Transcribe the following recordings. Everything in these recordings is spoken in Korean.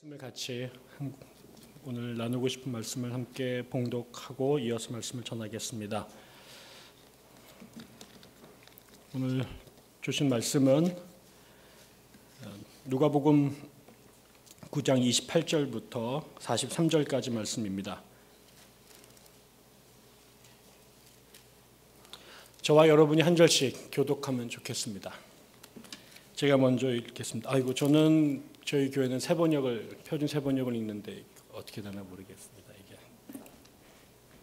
말씀을 같이 오늘 나누고 싶은 말씀을 함께 봉독하고 이어서 말씀을 전하겠습니다. 오늘 주신 말씀은 누가복음 9장 28절부터 43절까지 말씀입니다. 저와 여러분이 한 절씩 교독하면 좋겠습니다. 제가 먼저 읽겠습니다. 저희 교회는 표준 세번역을 읽는데 어떻게 되나 모르겠습니다. 이게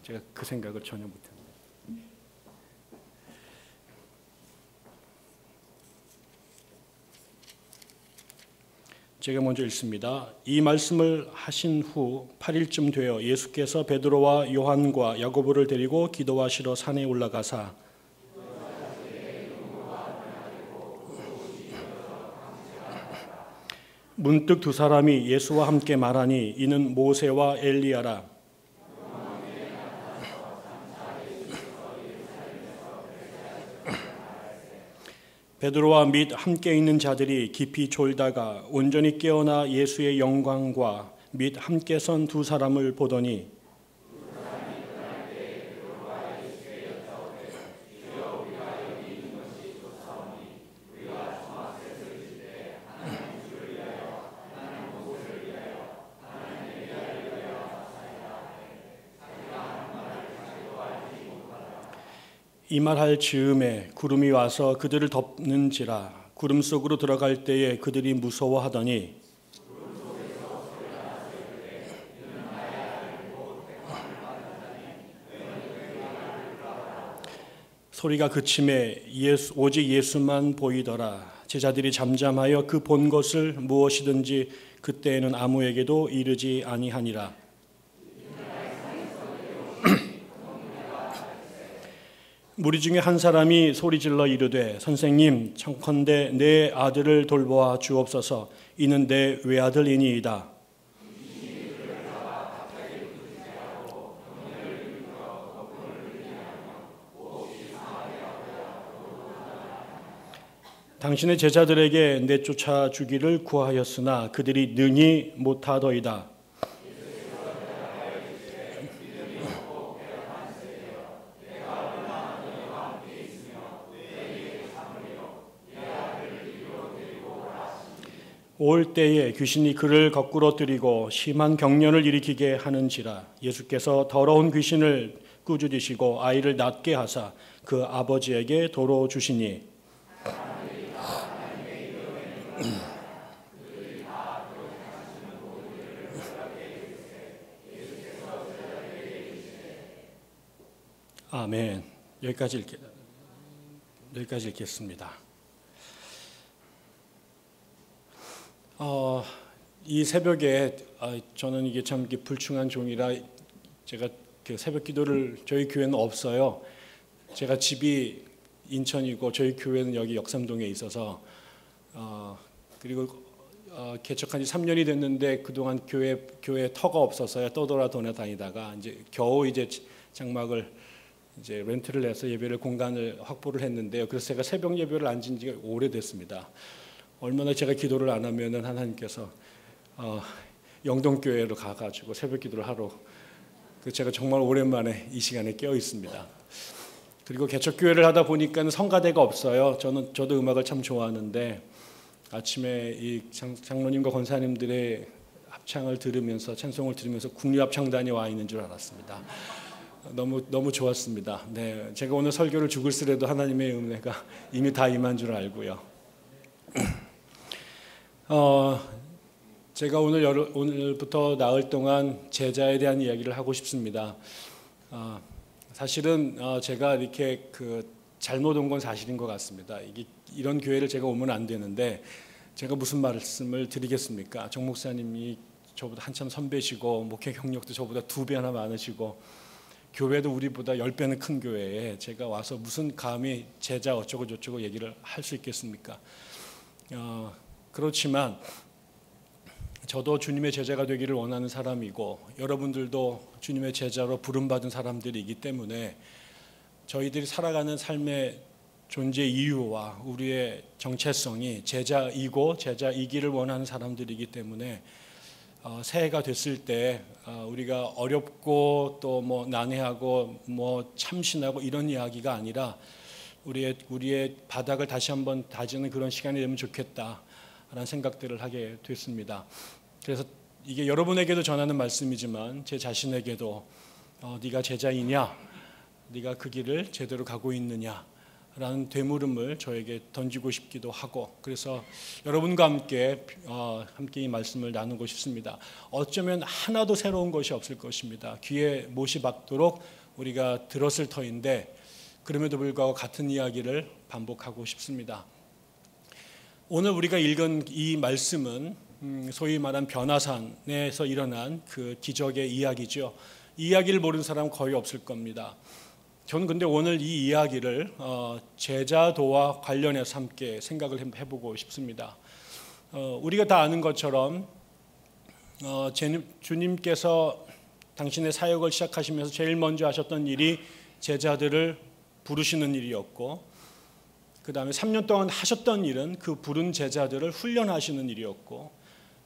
제가 그 생각을 전혀 못했네요. 제가 먼저 읽습니다. 이 말씀을 하신 후 8일쯤 되어 예수께서 베드로와 요한과 야고보를 데리고 기도하시러 산에 올라가사 문득 두 사람이 예수와 함께 말하니 이는 모세와 엘리야라. 베드로와 및 함께 있는 자들이 깊이 졸다가 온전히 깨어나 예수의 영광과 및 함께 선 두 사람을 보더니 이 말할 즈음에 구름이 와서 그들을 덮는지라. 구름 속으로 들어갈 때에 그들이 무서워하더니 소리가 그침에 오직 예수만 보이더라. 제자들이 잠잠하여 그 본 것을 무엇이든지 그때에는 아무에게도 이르지 아니하니라. 무리 중에 한 사람이 소리질러 이르되 선생님 청컨대 내 아들을 돌보아 주옵소서. 이는 내 외아들이니이다. 당신의 제자들에게 내쫓아 주기를 구하였으나 그들이 능히 못하더이다. 올 때에 귀신이 그를 거꾸로 들이고 심한 경련을 일으키게 하는지라. 예수께서 더러운 귀신을 꾸짖으시고 아이를 낫게 하사 그 아버지에게 도로 주시니 아멘. 여기까지 읽겠습니다. 이 새벽에 저는 이게 참 불충한 종이라 제가 새벽 기도를 저희 교회는 없어요. 제가 집이 인천이고 저희 교회는 여기 역삼동에 있어서 그리고 개척한 지 3년이 됐는데 그동안 교회 터가 없어서요. 떠돌아 다니다가 이제 겨우 이제 장막을 이제 렌트를 해서 예배를 공간을 확보를 했는데요. 그래서 제가 새벽 예배를 앉은 지가 오래됐습니다. 얼마나 제가 기도를 안 하면은 하나님께서 영동교회로 가가지고 새벽 기도를 하러 제가 정말 오랜만에 이 시간에 깨어 있습니다. 그리고 개척교회를 하다 보니까 성가대가 없어요. 저도 음악을 참 좋아하는데 아침에 이 장로님과 권사님들의 합창을 들으면서 찬송을 들으면서 국립합창단이 와 있는 줄 알았습니다. 너무 좋았습니다. 네, 제가 오늘 설교를 죽을 쓰래도 하나님의 은혜가 이미 다 임한 줄 알고요. 제가 오늘부터 나흘 동안 제자에 대한 이야기를 하고 싶습니다. 사실은 제가 이렇게 잘못 온 건 사실인 것 같습니다. 이런 교회를 제가 오면 안 되는데 제가 무슨 말씀을 드리겠습니까? 정 목사님이 저보다 한참 선배시고 목회 경력도 저보다 2배나 많으시고 교회도 우리보다 10배는 큰 교회에 제가 와서 무슨 감히 제자 어쩌고 저쩌고 얘기를 할 수 있겠습니까? 그렇지만 저도 주님의 제자가 되기를 원하는 사람이고 여러분들도 주님의 제자로 부름받은 사람들이기 때문에 저희들이 살아가는 삶의 존재 이유와 우리의 정체성이 제자이고 제자이기를 원하는 사람들이기 때문에 새해가 됐을 때 우리가 어렵고 또 뭐 난해하고 뭐 참신하고 이런 이야기가 아니라 우리의 바닥을 다시 한번 다지는 그런 시간이 되면 좋겠다라는 생각들을 하게 됐습니다. 그래서 이게 여러분에게도 전하는 말씀이지만 제 자신에게도 네가 제자이냐, 네가 그 길을 제대로 가고 있느냐 라는 되물음을 저에게 던지고 싶기도 하고, 그래서 여러분과 함께 이 말씀을 나누고 싶습니다. 어쩌면 하나도 새로운 것이 없을 것입니다. 귀에 못이 박도록 우리가 들었을 터인데 그럼에도 불구하고 같은 이야기를 반복하고 싶습니다. 오늘 우리가 읽은 이 말씀은 소위 말한 변화산에서 일어난 그 기적의 이야기죠. 이 이야기를 모르는 사람은 거의 없을 겁니다. 저는 근데 오늘 이 이야기를 제자도와 관련해서 함께 생각을 해보고 싶습니다. 우리가 다 아는 것처럼 주님께서 당신의 사역을 시작하시면서 제일 먼저 하셨던 일이 제자들을 부르시는 일이었고, 그 다음에 3년 동안 하셨던 일은 그 부른 제자들을 훈련하시는 일이었고,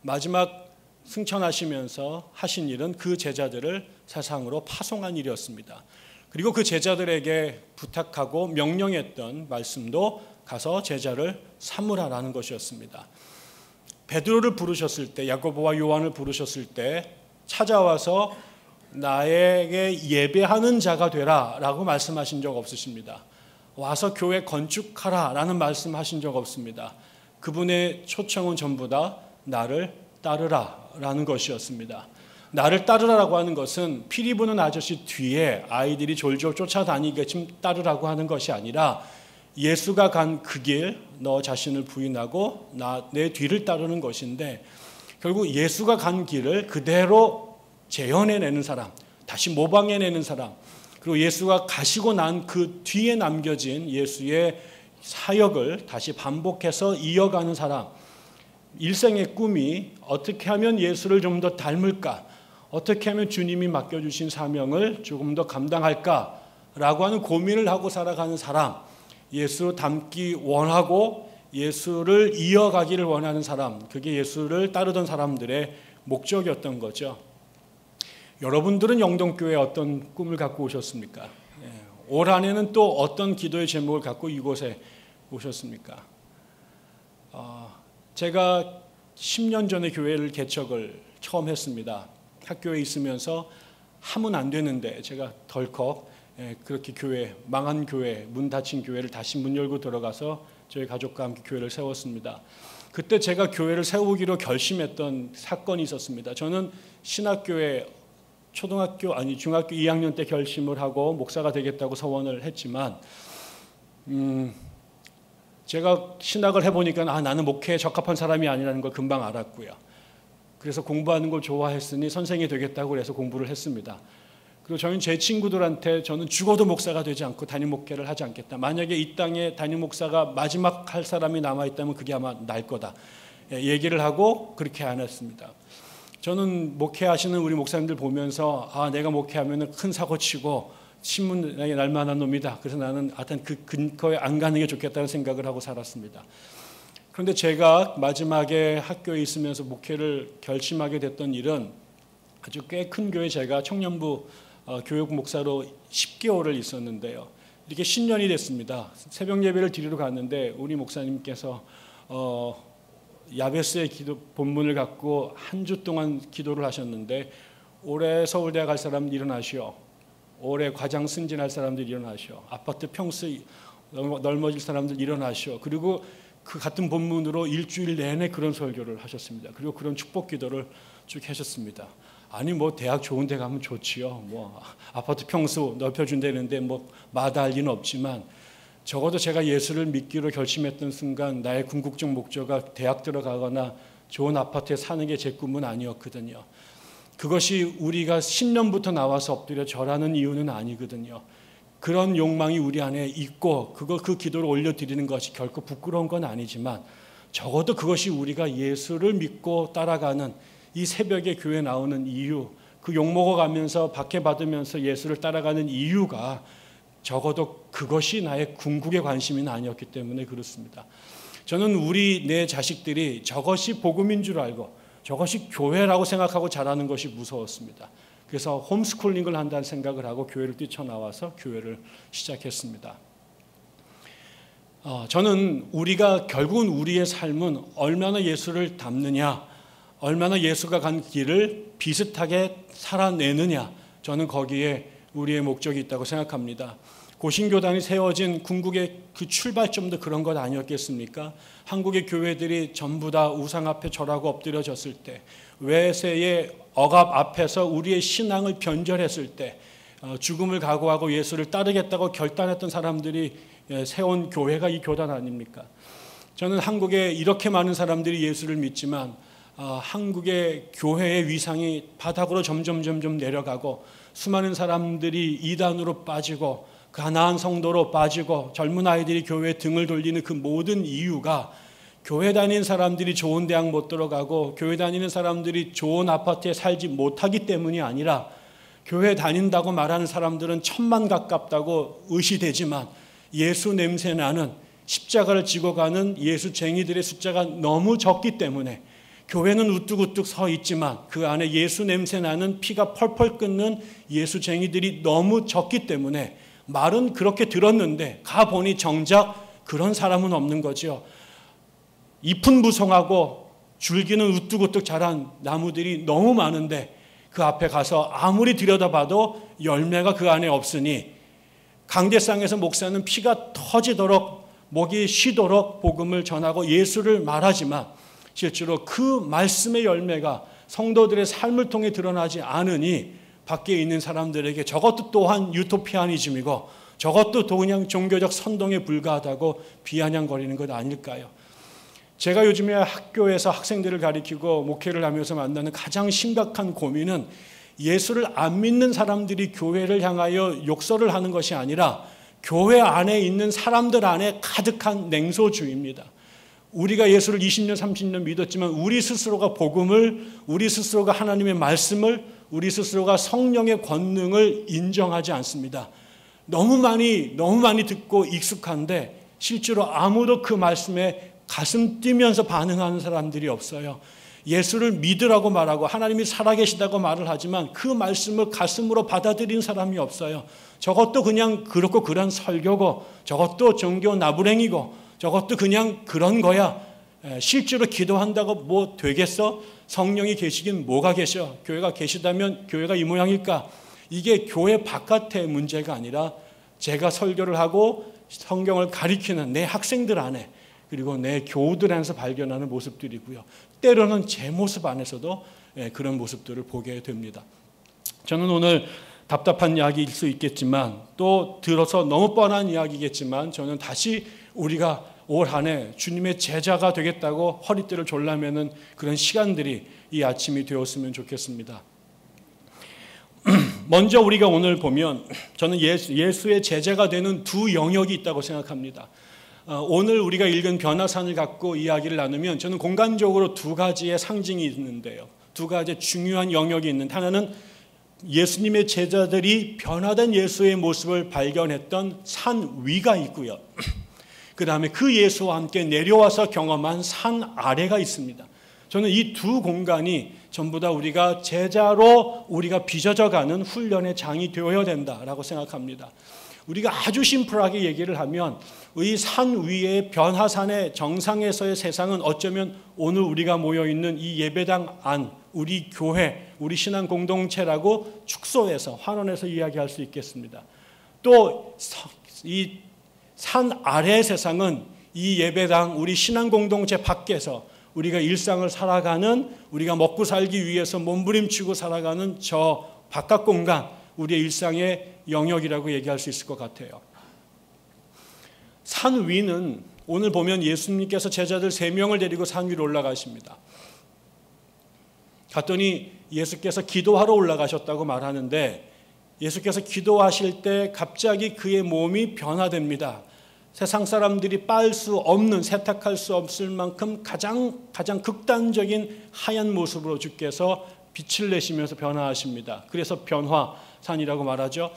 마지막 승천하시면서 하신 일은 그 제자들을 세상으로 파송한 일이었습니다. 그리고 그 제자들에게 부탁하고 명령했던 말씀도 가서 제자를 삼으라라는 것이었습니다. 베드로를 부르셨을 때, 야고보와 요한을 부르셨을 때 찾아와서 나에게 예배하는 자가 되라라고 말씀하신 적 없으십니다. 와서 교회 건축하라라는 말씀하신 적 없습니다. 그분의 초청은 전부 다 나를 따르라라는 것이었습니다. 나를 따르라고 하는 것은 피리 부는 아저씨 뒤에 아이들이 졸졸 쫓아다니게끔 따르라고 하는 것이 아니라 예수가 간 그 길, 너 자신을 부인하고 내 뒤를 따르는 것인데, 결국 예수가 간 길을 그대로 재현해내는 사람, 다시 모방해내는 사람, 그리고 예수가 가시고 난 그 뒤에 남겨진 예수의 사역을 다시 반복해서 이어가는 사람, 일생의 꿈이 어떻게 하면 예수를 좀 더 닮을까, 어떻게 하면 주님이 맡겨주신 사명을 조금 더 감당할까라고 하는 고민을 하고 살아가는 사람, 예수 닮기 원하고 예수를 이어가기를 원하는 사람, 그게 예수를 따르던 사람들의 목적이었던 거죠. 여러분들은 영동교회에 어떤 꿈을 갖고 오셨습니까? 올 한해는 또 어떤 기도의 제목을 갖고 이곳에 오셨습니까? 제가 10년 전에 교회를 개척을 처음 했습니다. 학교에 있으면서 하면 안 되는데 제가 덜컥 그렇게 망한 교회, 문 닫힌 교회를 다시 문 열고 들어가서 저희 가족과 함께 교회를 세웠습니다. 그때 제가 교회를 세우기로 결심했던 사건이 있었습니다. 저는 신학교에 중학교 2학년 때 결심을 하고 목사가 되겠다고 서원을 했지만 제가 신학을 해보니까 나는 목회에 적합한 사람이 아니라는 걸 금방 알았고요. 그래서 공부하는 걸 좋아했으니 선생이 되겠다고 해서 공부를 했습니다. 그리고 저는 제 친구들한테 저는 죽어도 목사가 되지 않고 담임 목회를 하지 않겠다. 만약에 이 땅에 담임 목사가 마지막 할 사람이 남아있다면 그게 아마 날 거다. 얘기를 하고 그렇게 안 했습니다. 저는 목회하시는 우리 목사님들 보면서 내가 목회하면 큰 사고 치고 신문에 날 만한 놈이다. 그래서 나는 하여튼 그 근거에 안 가는 게 좋겠다는 생각을 하고 살았습니다. 그런데 제가 마지막에 학교에 있으면서 목회를 결심하게 됐던 일은 아주 꽤 큰 교회, 제가 청년부 교육 목사로 10개월을 있었는데요. 이렇게 10년이 됐습니다. 새벽 예배를 드리러 갔는데 우리 목사님께서 야베스의 기도 본문을 갖고 한 주 동안 기도를 하셨는데, 올해 서울대 갈 사람 일어나시오. 올해 과장 승진할 사람들 일어나시오. 아파트 평수 넓어질 사람들 일어나시오. 그리고 그 같은 본문으로 일주일 내내 그런 설교를 하셨습니다. 그리고 그런 축복 기도를 쭉 하셨습니다. 아니 대학 좋은 데 가면 좋지요. 아파트 평수 넓혀준다는데 마다할 리는 없지만, 적어도 제가 예수를 믿기로 결심했던 순간 나의 궁극적 목표가 대학 들어가거나 좋은 아파트에 사는 게 제 꿈은 아니었거든요. 그것이 우리가 10년부터 나와서 엎드려 절하는 이유는 아니거든요. 그런 욕망이 우리 안에 있고 그 기도를 올려드리는 것이 결코 부끄러운 건 아니지만, 적어도 그것이 우리가 예수를 믿고 따라가는 이 새벽에 교회 나오는 이유, 그 욕먹어가면서 박해받으면서 예수를 따라가는 이유가 적어도 그것이 나의 궁극의 관심은 아니었기 때문에 그렇습니다. 저는 내 자식들이 저것이 복음인 줄 알고 저것이 교회라고 생각하고 자라는 것이 무서웠습니다. 그래서 홈스쿨링을 한다는 생각을 하고 교회를 뛰쳐나와서 교회를 시작했습니다. 저는 결국은 우리의 삶은 얼마나 예수를 닮느냐, 얼마나 예수가 간 길을 비슷하게 살아내느냐, 저는 거기에 우리의 목적이 있다고 생각합니다. 고신교단이 세워진 궁극의 그 출발점도 그런 것 아니었겠습니까? 한국의 교회들이 전부 다 우상 앞에 절하고 엎드려졌을 때, 외세의 억압 앞에서 우리의 신앙을 변절했을 때, 죽음을 각오하고 예수를 따르겠다고 결단했던 사람들이 세운 교회가 이 교단 아닙니까? 저는 한국에 이렇게 많은 사람들이 예수를 믿지만 한국의 교회의 위상이 바닥으로 점점 내려가고 수많은 사람들이 이단으로 빠지고 가나안 성도로 빠지고 젊은 아이들이 교회에 등을 돌리는 그 모든 이유가 교회 다니는 사람들이 좋은 대학 못 들어가고 교회 다니는 사람들이 좋은 아파트에 살지 못하기 때문이 아니라 교회 다닌다고 말하는 사람들은 1000만 가깝다고 의시되지만 예수 냄새 나는 십자가를 지고 가는 예수쟁이들의 숫자가 너무 적기 때문에 교회는 우뚝우뚝 서 있지만 그 안에 예수 냄새 나는 피가 펄펄 끓는 예수쟁이들이 너무 적기 때문에 말은 그렇게 들었는데 가보니 정작 그런 사람은 없는 거죠. 잎은 무성하고 줄기는 우뚝우뚝 자란 나무들이 너무 많은데 그 앞에 가서 아무리 들여다봐도 열매가 그 안에 없으니 강대상에서 목사는 피가 터지도록 목이 쉬도록 복음을 전하고 예수를 말하지만 실제로 그 말씀의 열매가 성도들의 삶을 통해 드러나지 않으니 밖에 있는 사람들에게 저것도 또한 유토피아니즘이고 저것도 또 그냥 종교적 선동에 불과하다고 비아냥거리는 것 아닐까요? 제가 요즘에 학교에서 학생들을 가리키고 목회를 하면서 만나는 가장 심각한 고민은 예수를 안 믿는 사람들이 교회를 향하여 욕설을 하는 것이 아니라 교회 안에 있는 사람들 안에 가득한 냉소주의입니다. 우리가 예수를 20년, 30년 믿었지만 우리 스스로가 복음을, 우리 스스로가 하나님의 말씀을, 우리 스스로가 성령의 권능을 인정하지 않습니다. 너무 많이 듣고 익숙한데 실제로 아무도 그 말씀에 가슴 뛰면서 반응하는 사람들이 없어요. 예수를 믿으라고 말하고 하나님이 살아계시다고 말을 하지만 그 말씀을 가슴으로 받아들인 사람이 없어요. 저것도 그냥 그렇고 그런 설교고 저것도 종교 나부랭이고 저것도 그냥 그런 거야. 실제로 기도한다고 뭐 되겠어? 성령이 계시긴 뭐가 계셔? 교회가 계시다면 교회가 이 모양일까? 이게 교회 바깥의 문제가 아니라 제가 설교를 하고 성경을 가리키는 내 학생들 안에 그리고 내 교우들 안에서 발견하는 모습들이고요. 때로는 제 모습 안에서도 그런 모습들을 보게 됩니다. 저는 오늘 답답한 이야기일 수 있겠지만 또 들어서 너무 뻔한 이야기겠지만 저는 다시 우리가 올 한 해 주님의 제자가 되겠다고 허리띠를 졸라매는 그런 시간들이 이 아침이 되었으면 좋겠습니다. 먼저 우리가 오늘 보면 저는 예수의 제자가 되는 두 영역이 있다고 생각합니다. 오늘 우리가 읽은 변화산을 갖고 이야기를 나누면 저는 공간적으로 두 가지의 상징이 있는데요. 두 가지 중요한 영역이 있는데 하나는 예수님의 제자들이 변화된 예수의 모습을 발견했던 산 위가 있고요. 그 다음에 그 예수와 함께 내려와서 경험한 산 아래가 있습니다. 저는 이 두 공간이 전부 다 우리가 제자로 우리가 빚어져가는 훈련의 장이 되어야 된다라고 생각합니다. 우리가 아주 심플하게 얘기를 하면 이 산 위의 변화산의 정상에서의 세상은 어쩌면 오늘 우리가 모여있는 이 예배당 안, 우리 교회, 우리 신앙 공동체라고 축소해서 환원해서 이야기할 수 있겠습니다. 또 이 산 아래의 세상은 이 예배당, 우리 신앙 공동체 밖에서 우리가 일상을 살아가는, 우리가 먹고 살기 위해서 몸부림치고 살아가는 저 바깥 공간, 우리의 일상의 영역이라고 얘기할 수 있을 것 같아요. 산 위는 오늘 보면 예수님께서 제자들 3명을 데리고 산 위로 올라가십니다. 갔더니 예수께서 기도하러 올라가셨다고 말하는데 예수께서 기도하실 때 갑자기 그의 몸이 변화됩니다. 세상 사람들이 빨 수 없는, 세탁할 수 없을 만큼 가장 극단적인 하얀 모습으로 주께서 빛을 내시면서 변화하십니다. 그래서 변화산이라고 말하죠.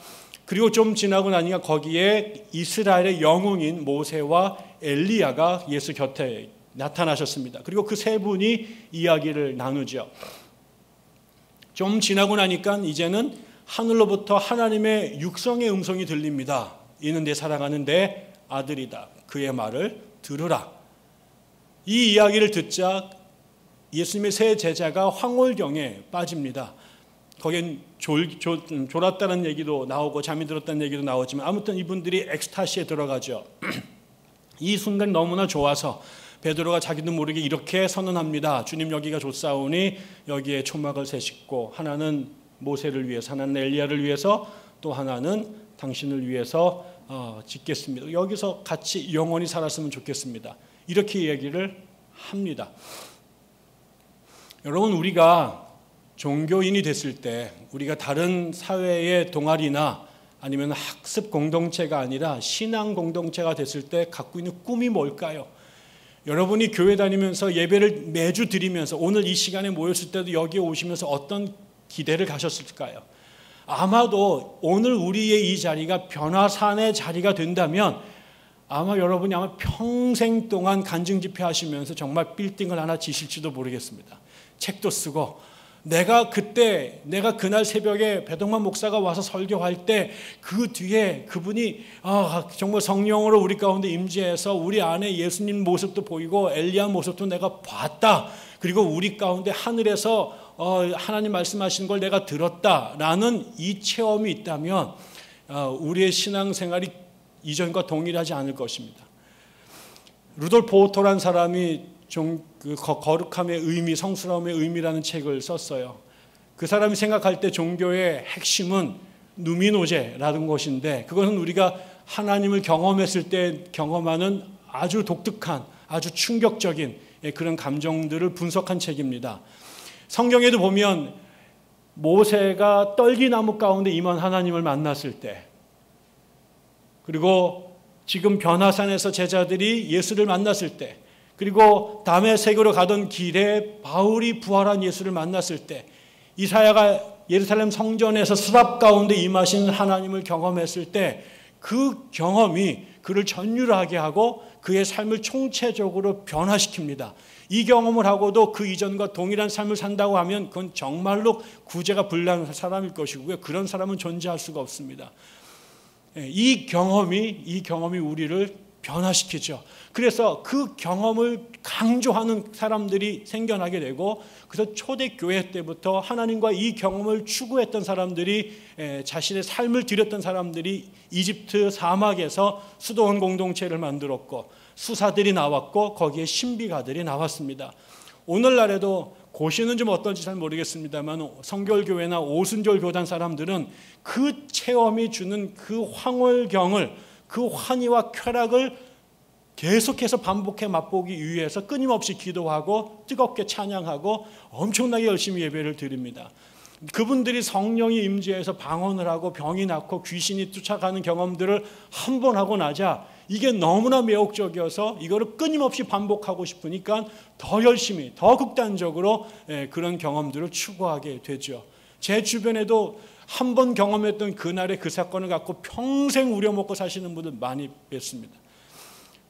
그리고 좀 지나고 나니까 거기에 이스라엘의 영웅인 모세와 엘리야가 예수 곁에 나타나셨습니다. 그리고 그 세 분이 이야기를 나누죠. 좀 지나고 나니까 이제는 하늘로부터 하나님의 육성의 음성이 들립니다. 이는 내 사랑하는 내 아들이다. 그의 말을 들으라. 이 이야기를 듣자 예수님의 세 제자가 황홀경에 빠집니다. 거긴 졸았다는 얘기도 나오고 잠이 들었다는 얘기도 나오지만 아무튼 이분들이 엑스타시에 들어가죠. 이 순간 너무나 좋아서 베드로가 자기도 모르게 이렇게 선언합니다. 주님, 여기가 좋사오니 여기에 초막을 새짓고 하나는 모세를 위해서, 하나는 엘리야를 위해서, 또 하나는 당신을 위해서 짓겠습니다. 여기서 같이 영원히 살았으면 좋겠습니다. 이렇게 얘기를 합니다. 여러분, 우리가 종교인이 됐을 때, 우리가 다른 사회의 동아리나 아니면 학습 공동체가 아니라 신앙 공동체가 됐을 때 갖고 있는 꿈이 뭘까요? 여러분이 교회 다니면서 예배를 매주 드리면서 오늘 이 시간에 모였을 때도 여기에 오시면서 어떤 기대를 가셨을까요? 아마도 오늘 우리의 이 자리가 변화산의 자리가 된다면 아마 여러분이 아마 평생 동안 간증 집회 하시면서 정말 빌딩을 하나 지실지도 모르겠습니다. 책도 쓰고 내가 그날 새벽에 배동만 목사가 와서 설교할 때 그 뒤에 그분이 정말 성령으로 우리 가운데 임재해서 우리 안에 예수님 모습도 보이고 엘리야 모습도 내가 봤다. 그리고 우리 가운데 하늘에서 하나님 말씀하시는 걸 내가 들었다라는 이 체험이 있다면 우리의 신앙생활이 이전과 동일하지 않을 것입니다. 루돌프 오토라는 사람이 그 거룩함의 의미, 성스러움의 의미라는 책을 썼어요. 그 사람이 생각할 때 종교의 핵심은 누미노제라는 것인데 그것은 우리가 하나님을 경험했을 때 경험하는 아주 독특한, 아주 충격적인 그런 감정들을 분석한 책입니다. 성경에도 보면 모세가 떨기나무 가운데 임한 하나님을 만났을 때, 그리고 지금 변화산에서 제자들이 예수를 만났을 때, 그리고 다메섹으로 가던 길에 바울이 부활한 예수를 만났을 때, 이사야가 예루살렘 성전에서 수납 가운데 임하신 하나님을 경험했을 때 그 경험이 그를 전율하게 하고 그의 삶을 총체적으로 변화시킵니다. 이 경험을 하고도 그 이전과 동일한 삶을 산다고 하면 그건 정말로 구제가 불능한 사람일 것이고요. 그런 사람은 존재할 수가 없습니다. 이 경험이 우리를 변화시키죠. 그래서 그 경험을 강조하는 사람들이 생겨나게 되고, 그래서 초대교회 때부터 하나님과 이 경험을 추구했던 사람들이, 자신의 삶을 드렸던 사람들이 이집트 사막에서 수도원 공동체를 만들었고 수사들이 나왔고 거기에 신비가들이 나왔습니다. 오늘날에도 고시는 좀 어떤지 잘 모르겠습니다만 성결교회나 오순절 교단 사람들은 그 체험이 주는 그 황홀경을, 그 환희와 쾌락을 계속해서 반복해 맛보기 위해서 끊임없이 기도하고 뜨겁게 찬양하고 엄청나게 열심히 예배를 드립니다. 그분들이 성령이 임재해서 방언을 하고 병이 낫고 귀신이 쫓아가는 경험들을 한 번 하고 나자 이게 너무나 매혹적이어서 이거를 끊임없이 반복하고 싶으니까 더 열심히, 더 극단적으로 그런 경험들을 추구하게 되죠. 제 주변에도 한 번 경험했던 그날의 그 사건을 갖고 평생 우려먹고 사시는 분들 많이 뵀습니다.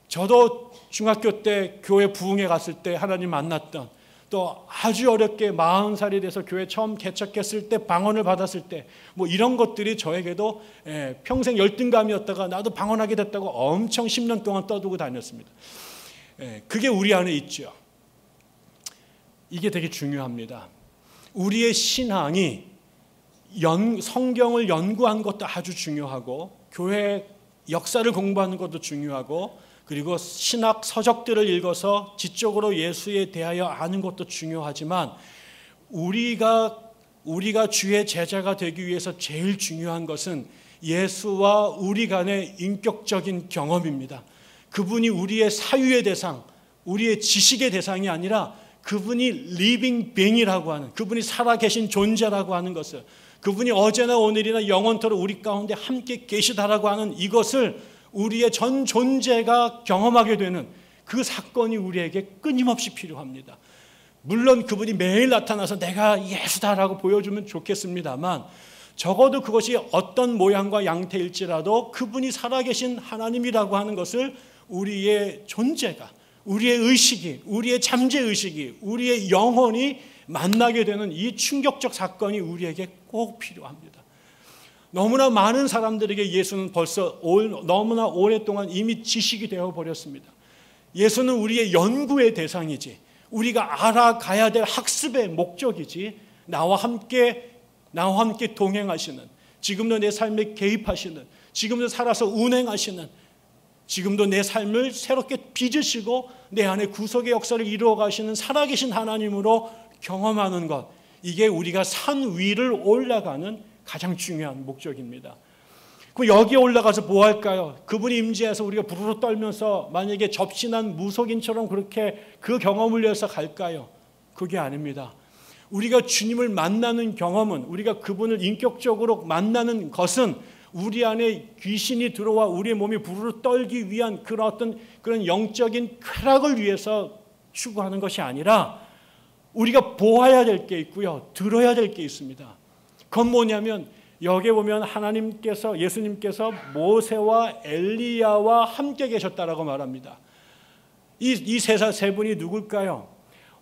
저도 중학교 때 교회 부흥회 갔을 때 하나님 만났던, 또 아주 어렵게 40살이 돼서 교회 처음 개척했을 때 방언을 받았을 때 뭐 이런 것들이 저에게도 평생 열등감이었다가 나도 방언하게 됐다고 엄청 10년 동안 떠들고 다녔습니다. 그게 우리 안에 있죠. 이게 되게 중요합니다. 우리의 신앙이 성경을 연구한 것도 아주 중요하고 교회 역사를 공부하는 것도 중요하고 그리고 신학 서적들을 읽어서 지적으로 예수에 대하여 아는 것도 중요하지만 우리가 주의 제자가 되기 위해서 제일 중요한 것은 예수와 우리 간의 인격적인 경험입니다. 그분이 우리의 사유의 대상, 우리의 지식의 대상이 아니라 그분이 living being이라고 하는, 그분이 살아계신 존재라고 하는 것을, 그분이 어제나 오늘이나 영원토록 우리 가운데 함께 계시다라고 하는 이것을 우리의 전 존재가 경험하게 되는 그 사건이 우리에게 끊임없이 필요합니다. 물론 그분이 매일 나타나서 내가 예수다라고 보여주면 좋겠습니다만 적어도 그것이 어떤 모양과 양태일지라도 그분이 살아계신 하나님이라고 하는 것을 우리의 존재가, 우리의 의식이, 우리의 잠재의식이, 우리의 영혼이 만나게 되는 이 충격적 사건이 우리에게 꼭 필요합니다. 너무나 많은 사람들에게 예수는 벌써 너무나 오랫동안 이미 지식이 되어버렸습니다. 예수는 우리의 연구의 대상이지, 우리가 알아가야 될 학습의 목적이지, 나와 함께 동행하시는, 지금도 내 삶에 개입하시는, 지금도 살아서 운행하시는, 지금도 내 삶을 새롭게 빚으시고 내 안에 구속의 역사를 이루어 가시는 살아계신 하나님으로 경험하는 것, 이게 우리가 산 위를 올라가는 가장 중요한 목적입니다. 그럼 여기에 올라가서 뭐 할까요? 그분이 임재해서 우리가 부르르 떨면서 만약에 접신한 무속인처럼 그렇게 그 경험을 위해서 갈까요? 그게 아닙니다. 우리가 주님을 만나는 경험은, 우리가 그분을 인격적으로 만나는 것은 우리 안에 귀신이 들어와 우리의 몸이 부르르 떨기 위한 그런 영적인 쾌락을 위해서 추구하는 것이 아니라 우리가 보아야 될 게 있고요, 들어야 될 게 있습니다. 그건 뭐냐면 여기에 보면 예수님께서 모세와 엘리야와 함께 계셨다라고 말합니다. 이 세 분이 누굴까요?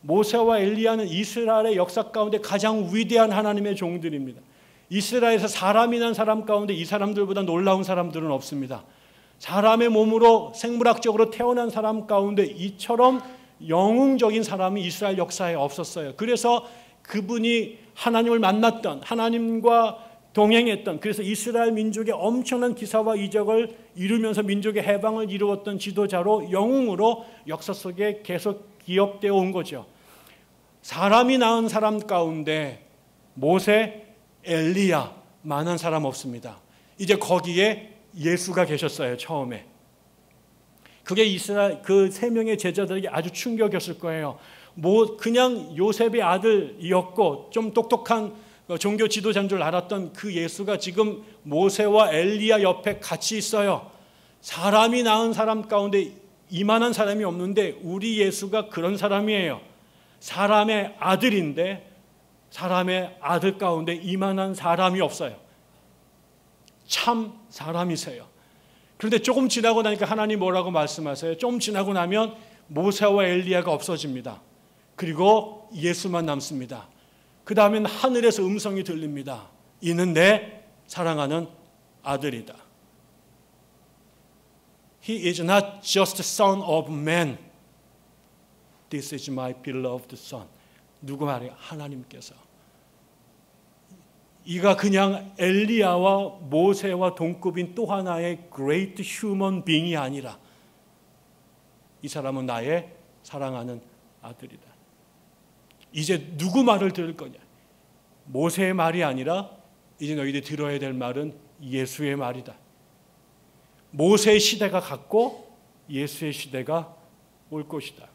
모세와 엘리야는 이스라엘의 역사 가운데 가장 위대한 하나님의 종들입니다. 이스라엘에서 사람이 난 사람 가운데 이 사람들보다 놀라운 사람들은 없습니다. 사람의 몸으로 생물학적으로 태어난 사람 가운데 이처럼 영웅적인 사람이 이스라엘 역사에 없었어요. 그래서 그분이 하나님을 만났던, 하나님과 동행했던, 그래서 이스라엘 민족의 엄청난 기사와 이적을 이루면서 민족의 해방을 이루었던 지도자로, 영웅으로 역사 속에 계속 기억되어 온 거죠. 사람이 낳은 사람 가운데 모세, 엘리야만한 사람 없습니다. 이제 거기에 예수가 계셨어요. 처음에 그게 이스라엘 그 세 명의 제자들에게 아주 충격이었을 거예요. 그냥 요셉의 아들이었고 좀 똑똑한 종교 지도자인 줄 알았던 그 예수가 지금 모세와 엘리야 옆에 같이 있어요. 사람이 낳은 사람 가운데 이만한 사람이 없는데 우리 예수가 그런 사람이에요. 사람의 아들인데 사람의 아들 가운데 이만한 사람이 없어요. 참 사람이세요. 그런데 조금 지나고 나니까 하나님 뭐라고 말씀하세요? 좀 지나고 나면 모세와 엘리야가 없어집니다. 그리고 예수만 남습니다. 그 다음엔 하늘에서 음성이 들립니다. 이는 내 사랑하는 아들이다. He is not just son of man. This is my beloved son. 누구 말이에요? 하나님께서. 이가 그냥 엘리야와 모세와 동급인 또 하나의 great human being이 아니라 이 사람은 나의 사랑하는 아들이다. 이제 누구 말을 들을 거냐? 모세의 말이 아니라 이제 너희들이 들어야 될 말은 예수의 말이다. 모세의 시대가 갔고 예수의 시대가 올 것이다.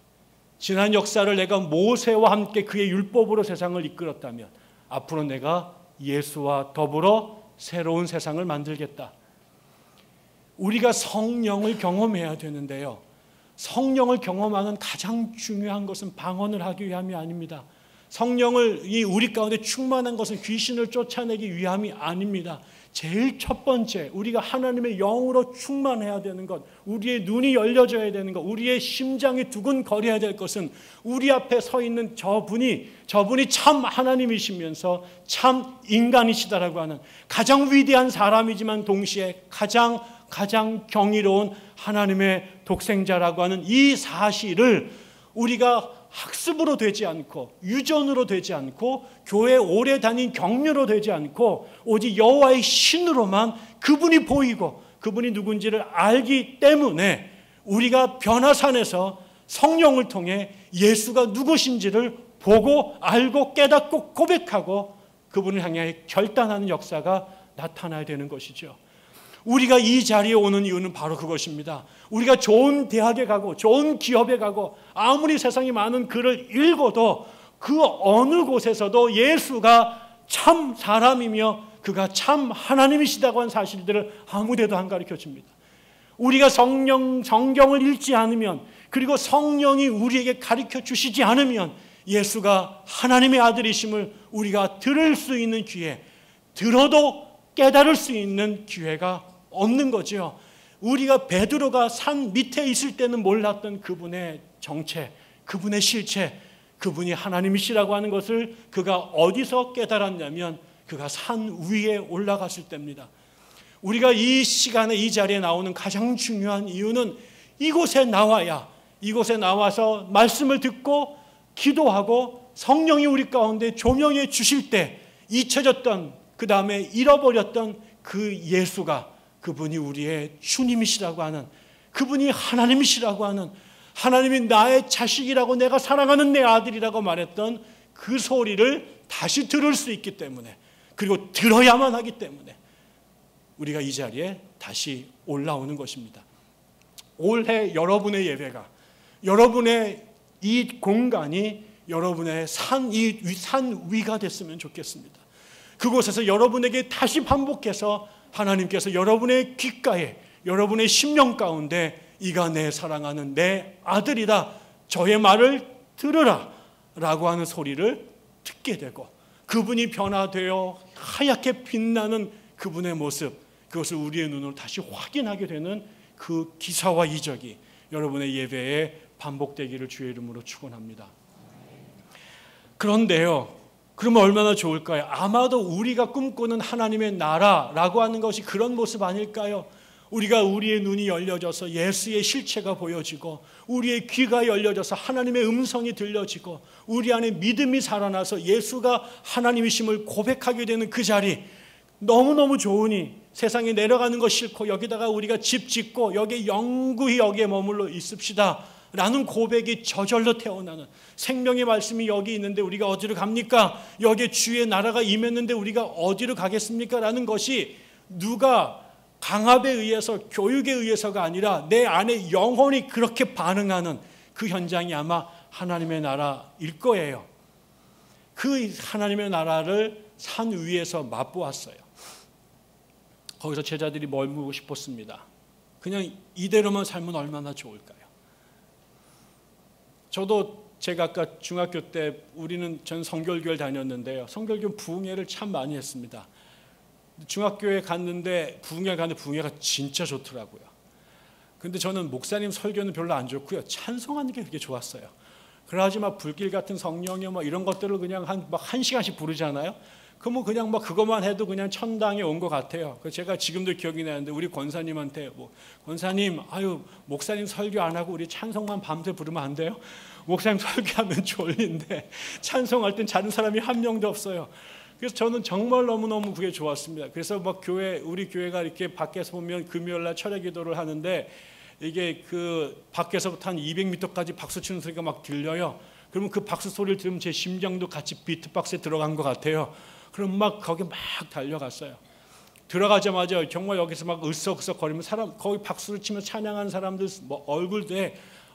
지난 역사를 내가 모세와 함께 그의 율법으로 세상을 이끌었다면 앞으로 내가 예수와 더불어 새로운 세상을 만들겠다. 우리가 성령을 경험해야 되는데요. 성령을 경험하는 가장 중요한 것은 방언을 하기 위함이 아닙니다. 성령이 우리 가운데 충만한 것은 귀신을 쫓아내기 위함이 아닙니다. 제일 첫 번째, 우리가 하나님의 영으로 충만해야 되는 것, 우리의 눈이 열려져야 되는 것, 우리의 심장이 두근거려야 될 것은 우리 앞에 서 있는 저분이 참 하나님이시면서 참 인간이시다라고 하는 가장 위대한 사람이지만 동시에 가장 경이로운 하나님의 독생자라고 하는 이 사실을 우리가 학습으로 되지 않고 유전으로 되지 않고 교회 오래 다닌 경륜으로 되지 않고 오직 여호와의 신으로만 그분이 보이고 그분이 누군지를 알기 때문에 우리가 변화산에서 성령을 통해 예수가 누구신지를 보고 알고 깨닫고 고백하고 그분을 향해 결단하는 역사가 나타나야 되는 것이죠. 우리가 이 자리에 오는 이유는 바로 그것입니다. 우리가 좋은 대학에 가고 좋은 기업에 가고 아무리 세상에 많은 글을 읽어도 그 어느 곳에서도 예수가 참 사람이며 그가 참 하나님이시다고 한 사실들을 아무데도 안 가르쳐줍니다. 우리가 성경을 읽지 않으면 그리고 성령이 우리에게 가르쳐 주시지 않으면 예수가 하나님의 아들이심을 우리가 들을 수 있는 기회, 들어도 깨달을 수 있는 기회가 없는 거죠. 우리가 베드로가 산 밑에 있을 때는 몰랐던 그분의 정체, 그분의 실체, 그분이 하나님이시라고 하는 것을 그가 어디서 깨달았냐면 그가 산 위에 올라갔을 때입니다. 우리가 이 시간에 이 자리에 나오는 가장 중요한 이유는 이곳에 나와서 말씀을 듣고 기도하고 성령이 우리 가운데 조명해 주실 때 잊혀졌던, 그 다음에 잃어버렸던 그 예수가, 그분이 우리의 주님이시라고 하는, 그분이 하나님이시라고 하는, 하나님이 나의 자식이라고, 내가 사랑하는 내 아들이라고 말했던 그 소리를 다시 들을 수 있기 때문에, 그리고 들어야만 하기 때문에 우리가 이 자리에 다시 올라오는 것입니다. 올해 여러분의 예배가, 여러분의 이 공간이 여러분의 산 위가 됐으면 좋겠습니다. 그곳에서 여러분에게 다시 반복해서 하나님께서 여러분의 귓가에, 여러분의 심령 가운데 이가 내 사랑하는 내 아들이다, 저의 말을 들으라 라고 하는 소리를 듣게 되고, 그분이 변화되어 하얗게 빛나는 그분의 모습, 그것을 우리의 눈으로 다시 확인하게 되는 그 기사와 이적이 여러분의 예배에 반복되기를 주의 이름으로 축원합니다. 그런데요, 그러면 얼마나 좋을까요? 아마도 우리가 꿈꾸는 하나님의 나라라고 하는 것이 그런 모습 아닐까요? 우리가 우리의 눈이 열려져서 예수의 실체가 보여지고, 우리의 귀가 열려져서 하나님의 음성이 들려지고, 우리 안에 믿음이 살아나서 예수가 하나님이심을 고백하게 되는 그 자리, 너무너무 좋으니 세상에 내려가는 것 싫고 여기다가 우리가 집 짓고 여기 영구히 여기에 머물러 있읍시다 라는 고백이 저절로 태어나는, 생명의 말씀이 여기 있는데 우리가 어디로 갑니까? 여기에 주의 나라가 임했는데 우리가 어디로 가겠습니까? 라는 것이 누가 강압에 의해서, 교육에 의해서가 아니라 내 안에 영혼이 그렇게 반응하는 그 현장이 아마 하나님의 나라일 거예요. 그 하나님의 나라를 산 위에서 맛보았어요. 거기서 제자들이 머물고 싶었습니다. 그냥 이대로만 살면 얼마나 좋을까요? 저도 제가 아까 중학교 때 전 성결교회를 다녔는데요, 성결교 부흥회를 참 많이 했습니다. 중학교에 갔는데 부흥회가 진짜 좋더라고요. 근데 저는 목사님 설교는 별로 안 좋고요, 찬송하는 게 그렇게 좋았어요. 그러지 막 불길 같은 성령이 막 이런 것들을 그냥 한 시간씩 부르잖아요. 그러면 그냥 막 그것만 해도 그냥 천당에 온 것 같아요. 제가 지금도 기억이 나는데 우리 권사님한테 권사님, 목사님 설교 안 하고 우리 찬송만 밤새 부르면 안 돼요? 목사님 설교하면 졸린데 찬송할 땐 자는 사람이 한 명도 없어요. 그래서 저는 정말 너무너무 그게 좋았습니다. 그래서 막 우리 교회가 이렇게 밖에서 보면 금요일날 철야 기도를 하는데, 이게 그 밖에서부터 한 200m까지 박수 치는 소리가 막 들려요. 그러면 그 박수 소리를 들으면 제 심장도 같이 비트박스에 들어간 것 같아요. 그럼 막 거기 막 달려갔어요. 들어가자마자 정말 여기서 막 으쓱으쓱 거리면 거기 박수를 치며 찬양하는 사람들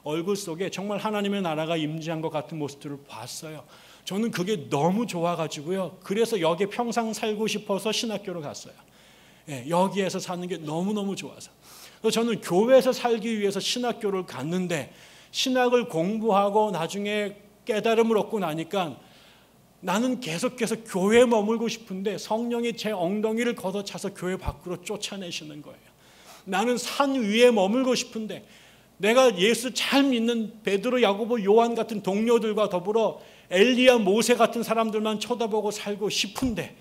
얼굴 속에 정말 하나님의 나라가 임재한 것 같은 모습들을 봤어요. 저는 그게 너무 좋아가지고요, 그래서 여기에 평생 살고 싶어서 신학교로 갔어요. 여기에서 사는 게 너무너무 좋아서. 그래서 저는 교회에서 살기 위해서 신학교를 갔는데, 신학을 공부하고 나중에 깨달음을 얻고 나니까 나는 계속해서 교회에 머물고 싶은데 성령이 제 엉덩이를 걷어차서 교회 밖으로 쫓아내시는 거예요. 나는 산 위에 머물고 싶은데, 내가 예수 잘 믿는 베드로, 야고보, 요한 같은 동료들과 더불어 엘리야, 모세 같은 사람들만 쳐다보고 살고 싶은데,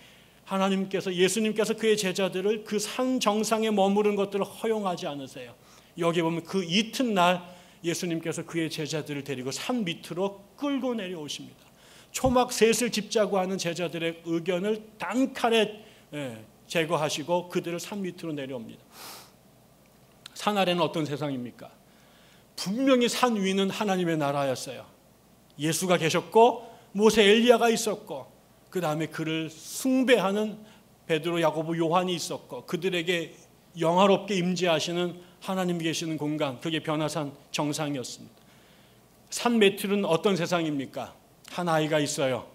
예수님께서 그의 제자들을 그 산 정상에 머무른 것들을 허용하지 않으세요. 여기 보면 그 이튿날 예수님께서 그의 제자들을 데리고 산 밑으로 끌고 내려오십니다. 초막 셋을 집자고 하는 제자들의 의견을 단칼에 제거하시고 그들을 산 밑으로 내려옵니다. 산 아래는 어떤 세상입니까? 분명히 산 위는 하나님의 나라였어요. 예수가 계셨고 모세, 엘리야가 있었고, 그 다음에 그를 숭배하는 베드로, 야고보, 요한이 있었고, 그들에게 영화롭게 임재하시는 하나님 계시는 공간, 그게 변화산 정상이었습니다. 산 밑은 어떤 세상입니까? 한 아이가 있어요.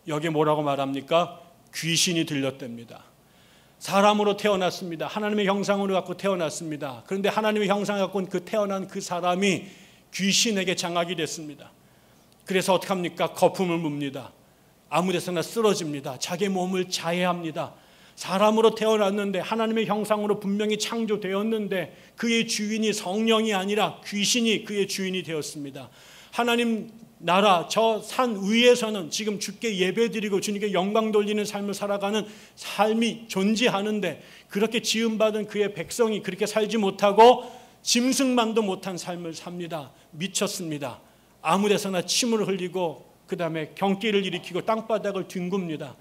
여기에 뭐라고 말합니까? 귀신이 들렸답니다. 사람으로 태어났습니다. 하나님의 형상으로 갖고 태어났습니다. 그런데 하나님의 형상을 갖고 태어난 그 사람이 귀신에게 장악이 됐습니다. 그래서 어떻게 합니까? 거품을 뭅니다. 아무 데서나 쓰러집니다. 자기 몸을 자해합니다. 사람으로 태어났는데 하나님의 형상으로 분명히 창조되었는데 그의 주인이 성령이 아니라 귀신이 그의 주인이 되었습니다. 하나님 나라 저 산 위에서는 지금 주께 예배드리고 주님께 영광 돌리는 삶을 살아가는 삶이 존재하는데 그렇게 지음받은 그의 백성이 그렇게 살지 못하고 짐승만도 못한 삶을 삽니다. 미쳤습니다. 아무 데서나 침을 흘리고 그 다음에 경기를 일으키고 땅바닥을 뒹굽니다.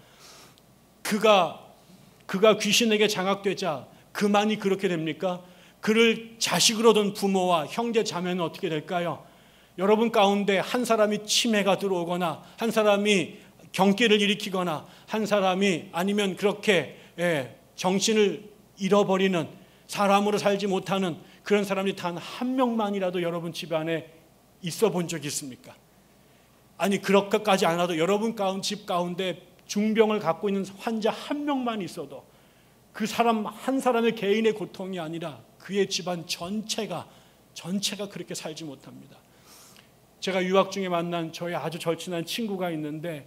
그가 귀신에게 장악되자 그만이 그렇게 됩니까? 그를 자식으로 둔 부모와 형제 자매는 어떻게 될까요? 여러분 가운데 한 사람이 치매가 들어오거나 한 사람이 경기를 일으키거나 한 사람이 아니면 그렇게 정신을 잃어버리는 사람으로 살지 못하는 그런 사람이 단 한 명만이라도 여러분 집안에 있어 본 적이 있습니까? 아니 그렇게까지 않아도 여러분 집 가운데 중병을 갖고 있는 환자 한 명만 있어도 그 사람 한 사람의 개인의 고통이 아니라 그의 집안 전체가 그렇게 살지 못합니다. 제가 유학 중에 만난 저의 아주 절친한 친구가 있는데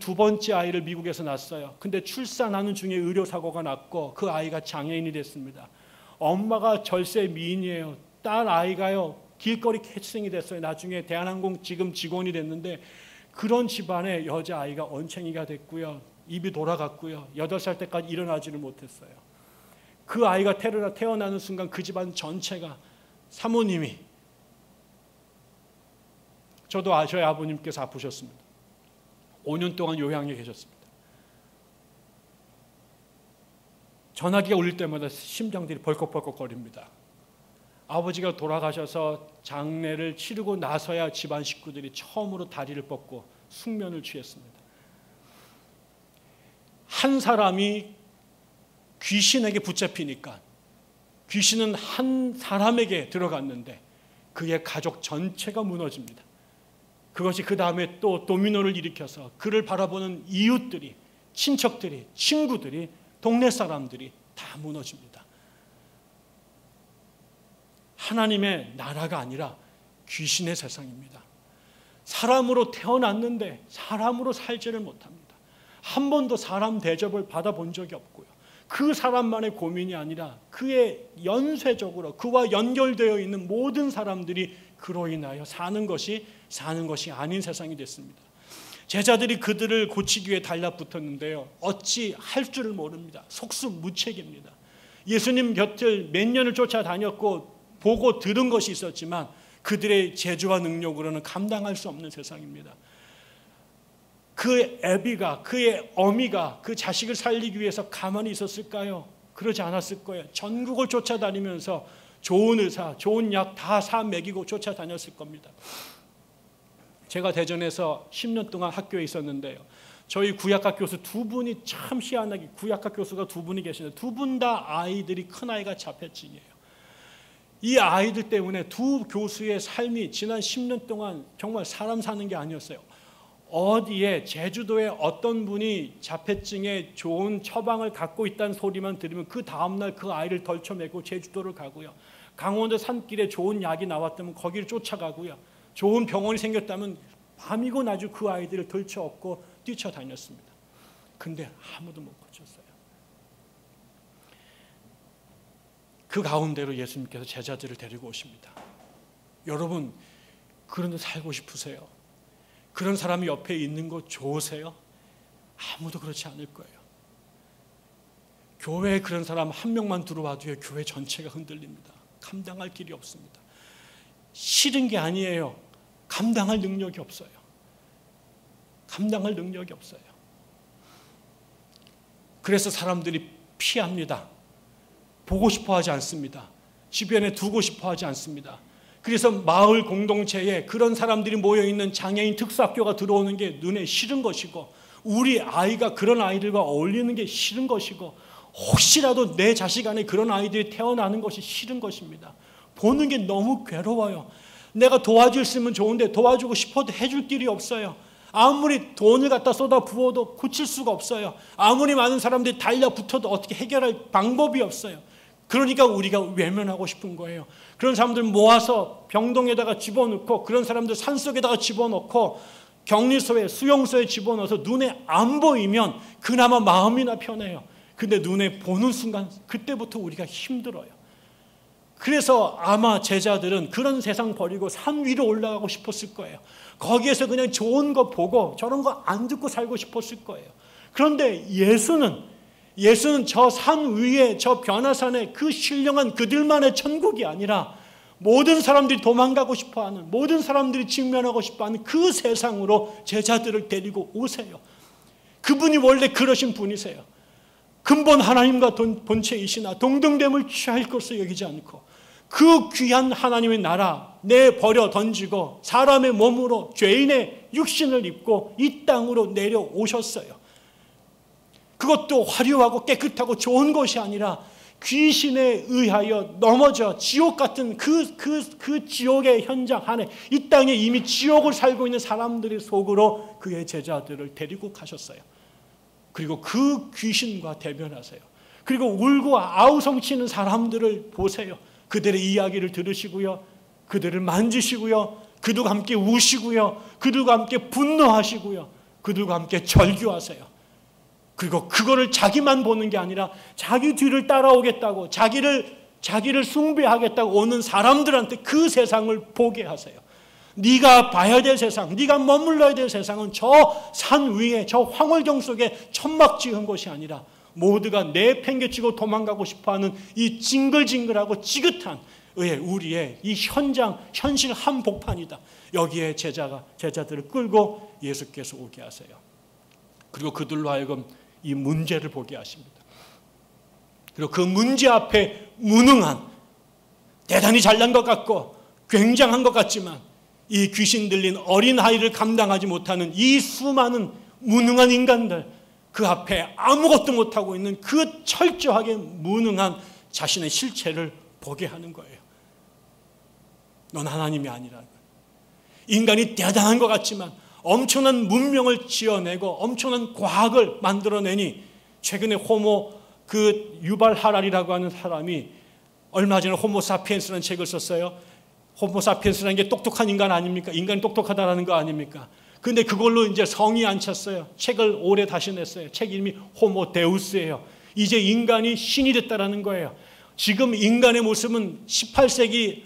두 번째 아이를 미국에서 낳았어요. 근데 출산하는 중에 의료사고가 났고 그 아이가 장애인이 됐습니다. 엄마가 절세 미인이에요. 딸 아이가요 길거리 캐치생이 됐어요. 나중에 대한항공 지금 직원이 됐는데 그런 집안의 여자아이가 언챙이가 됐고요. 입이 돌아갔고요. 8살 때까지 일어나지를 못했어요. 그 아이가 태어나는 순간 그 집안 전체가 사모님이 저희 아버님께서 아프셨습니다. 5년 동안 요양에 계셨습니다. 전화기가 울릴 때마다 심장들이 벌컥벌컥거립니다. 아버지가 돌아가셔서 장례를 치르고 나서야 집안 식구들이 처음으로 다리를 뻗고 숙면을 취했습니다. 한 사람이 귀신에게 붙잡히니까 귀신은 한 사람에게 들어갔는데 그의 가족 전체가 무너집니다. 그것이 그 다음에 또 도미노를 일으켜서 그를 바라보는 이웃들이, 친척들이, 친구들이, 동네 사람들이 다 무너집니다. 하나님의 나라가 아니라 귀신의 세상입니다. 사람으로 태어났는데 사람으로 살지를 못합니다. 한 번도 사람 대접을 받아본 적이 없고요. 그 사람만의 고민이 아니라 그의 연쇄적으로 그와 연결되어 있는 모든 사람들이 그로 인하여 사는 것이 아닌 세상이 됐습니다. 제자들이 그들을 고치기 위해 달라붙었는데요. 어찌 할 줄을 모릅니다. 속수무책입니다. 예수님 곁을 몇 년을 쫓아다녔고 보고 들은 것이 있었지만 그들의 재주와 능력으로는 감당할 수 없는 세상입니다. 그 애비가, 그의 어미가 그 자식을 살리기 위해서 가만히 있었을까요? 그러지 않았을 거예요. 전국을 쫓아다니면서 좋은 의사, 좋은 약 다 사 먹이고 쫓아다녔을 겁니다. 제가 대전에서 10년 동안 학교에 있었는데요. 저희 구약학 교수 두 분이 참 희한하게 구약학 교수가 두 분이 계시는데 두 분 다 아이들이 큰아이가 자폐증이에요. 이 아이들 때문에 두 교수의 삶이 지난 10년 동안 정말 사람 사는 게 아니었어요. 어디에 제주도에 어떤 분이 자폐증에 좋은 처방을 갖고 있다는 소리만 들으면 그 다음날 그 아이를 덜쳐매고 제주도를 가고요. 강원도 산길에 좋은 약이 나왔다면 거기를 쫓아가고요. 좋은 병원이 생겼다면 밤이고 낮이고 그 아이들을 덜쳐업고 뛰쳐다녔습니다. 근데 아무도 못 고쳤어요. 그 가운데로 예수님께서 제자들을 데리고 오십니다. 여러분 그런 데 살고 싶으세요? 그런 사람이 옆에 있는 거 좋으세요? 아무도 그렇지 않을 거예요. 교회에 그런 사람 한 명만 들어와도요 교회 전체가 흔들립니다. 감당할 길이 없습니다. 싫은 게 아니에요. 감당할 능력이 없어요. 감당할 능력이 없어요. 그래서 사람들이 피합니다. 보고 싶어 하지 않습니다. 주변에 두고 싶어 하지 않습니다. 그래서 마을 공동체에 그런 사람들이 모여있는 장애인 특수학교가 들어오는 게 눈에 싫은 것이고 우리 아이가 그런 아이들과 어울리는 게 싫은 것이고 혹시라도 내 자식 안에 그런 아이들이 태어나는 것이 싫은 것입니다. 보는 게 너무 괴로워요. 내가 도와줬으면 좋은데 도와주고 싶어도 해줄 길이 없어요. 아무리 돈을 갖다 쏟아 부어도 고칠 수가 없어요. 아무리 많은 사람들이 달려붙어도 어떻게 해결할 방법이 없어요. 그러니까 우리가 외면하고 싶은 거예요. 그런 사람들 모아서 병동에다가 집어넣고 그런 사람들 산속에다가 집어넣고 격리소에 수용소에 집어넣어서 눈에 안 보이면 그나마 마음이나 편해요. 근데 눈에 보는 순간 그때부터 우리가 힘들어요. 그래서 아마 제자들은 그런 세상 버리고 산 위로 올라가고 싶었을 거예요. 거기에서 그냥 좋은 거 보고 저런 거 안 듣고 살고 싶었을 거예요. 그런데 예수는 저 산 위에 저 변화산에 그 신령한 그들만의 천국이 아니라 모든 사람들이 도망가고 싶어하는, 모든 사람들이 직면하고 싶어하는 그 세상으로 제자들을 데리고 오세요. 그분이 원래 그러신 분이세요. 근본 하나님과 본체이시나 동등됨을 취할 것을 여기지 않고 그 귀한 하나님의 나라 내버려 던지고 사람의 몸으로 죄인의 육신을 입고 이 땅으로 내려오셨어요. 그것도 화려하고 깨끗하고 좋은 것이 아니라 귀신에 의하여 넘어져 지옥 같은 그 지옥의 현장 안에 이 땅에 이미 지옥을 살고 있는 사람들의 속으로 그의 제자들을 데리고 가셨어요. 그리고 그 귀신과 대면하세요. 그리고 울고 아우성치는 사람들을 보세요. 그들의 이야기를 들으시고요, 그들을 만지시고요, 그들과 함께 우시고요, 그들과 함께 분노하시고요, 그들과 함께 절규하세요. 그리고 그거를 자기만 보는 게 아니라 자기 뒤를 따라오겠다고 자기를 숭배하겠다고 오는 사람들한테 그 세상을 보게 하세요. 네가 봐야 될 세상, 네가 머물러야 될 세상은 저 산 위에 저 황홀경 속에 천막 지은 것이 아니라 모두가 내팽개치고 도망가고 싶어하는 이 징글징글하고 지긋한 우리의 이 현실 한복판이다. 여기에 제자들을 끌고 예수께서 오게 하세요. 그리고 그들로 하여금 이 문제를 보게 하십니다. 그리고 그 문제 앞에 무능한, 대단히 잘난 것 같고 굉장한 것 같지만 이 귀신 들린 어린아이를 감당하지 못하는 이 수많은 무능한 인간들, 그 앞에 아무것도 못하고 있는 그 철저하게 무능한 자신의 실체를 보게 하는 거예요. 넌 하나님이 아니라. 인간이 대단한 것 같지만 엄청난 문명을 지어내고 엄청난 과학을 만들어내니 최근에 유발 하랄이라고 하는 사람이 얼마 전에 호모사피엔스라는 책을 썼어요. 호모사피엔스라는 게 똑똑한 인간 아닙니까? 인간이 똑똑하다는 거 아닙니까? 근데 그걸로 이제 성이 안 찼어요. 책을 올해 다시 냈어요. 책 이름이 호모데우스예요. 이제 인간이 신이 됐다라는 거예요. 지금 인간의 모습은 18세기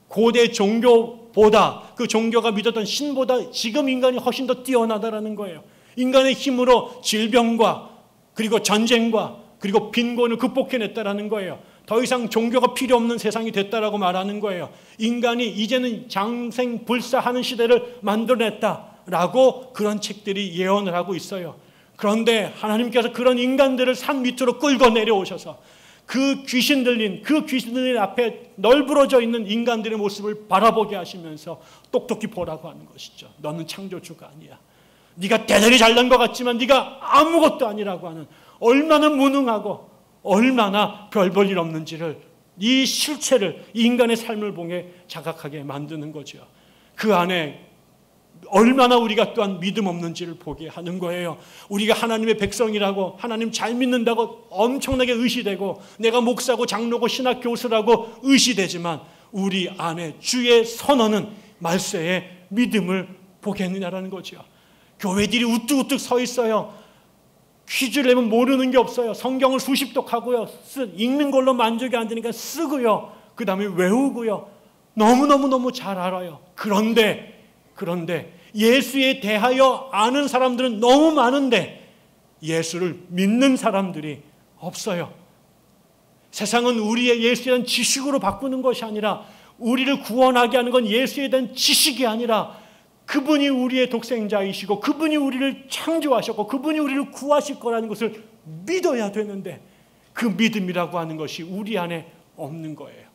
고대 종교보다, 그 종교가 믿었던 신보다 지금 인간이 훨씬 더 뛰어나다라는 거예요. 인간의 힘으로 질병과 그리고 전쟁과 그리고 빈곤을 극복해냈다라는 거예요. 더 이상 종교가 필요 없는 세상이 됐다라고 말하는 거예요. 인간이 이제는 장생불사하는 시대를 만들어냈다라고 그런 책들이 예언을 하고 있어요. 그런데 하나님께서 그런 인간들을 산 밑으로 끌고 내려오셔서 그 귀신 들린 앞에 널브러져 있는 인간들의 모습을 바라보게 하시면서 똑똑히 보라고 하는 것이죠. 너는 창조주가 아니야. 네가 대단히 잘난 것 같지만 네가 아무것도 아니라고 하는, 얼마나 무능하고 얼마나 별 볼 일 없는지를, 이 실체를, 이 인간의 삶을 보게 자각하게 만드는 거죠. 그 안에 얼마나 우리가 또한 믿음 없는지를 보게 하는 거예요. 우리가 하나님의 백성이라고, 하나님 잘 믿는다고 엄청나게 의시되고, 내가 목사고 장로고 신학 교수라고 의시되지만 우리 안에 주의 선언은 말세에 믿음을 보겠느냐라는 거죠. 교회들이 우뚝우뚝 서 있어요. 퀴즈를 내면 모르는 게 없어요. 성경을 수십독 하고요, 읽는 걸로 만족이 안 되니까 쓰고요, 그 다음에 외우고요, 너무너무 잘 알아요. 그런데 예수에 대하여 아는 사람들은 너무 많은데 예수를 믿는 사람들이 없어요. 세상은 우리의 예수에 대한 지식으로 바꾸는 것이 아니라, 우리를 구원하게 하는 건 예수에 대한 지식이 아니라 그분이 우리의 독생자이시고 그분이 우리를 창조하셨고 그분이 우리를 구하실 거라는 것을 믿어야 되는데, 그 믿음이라고 하는 것이 우리 안에 없는 거예요.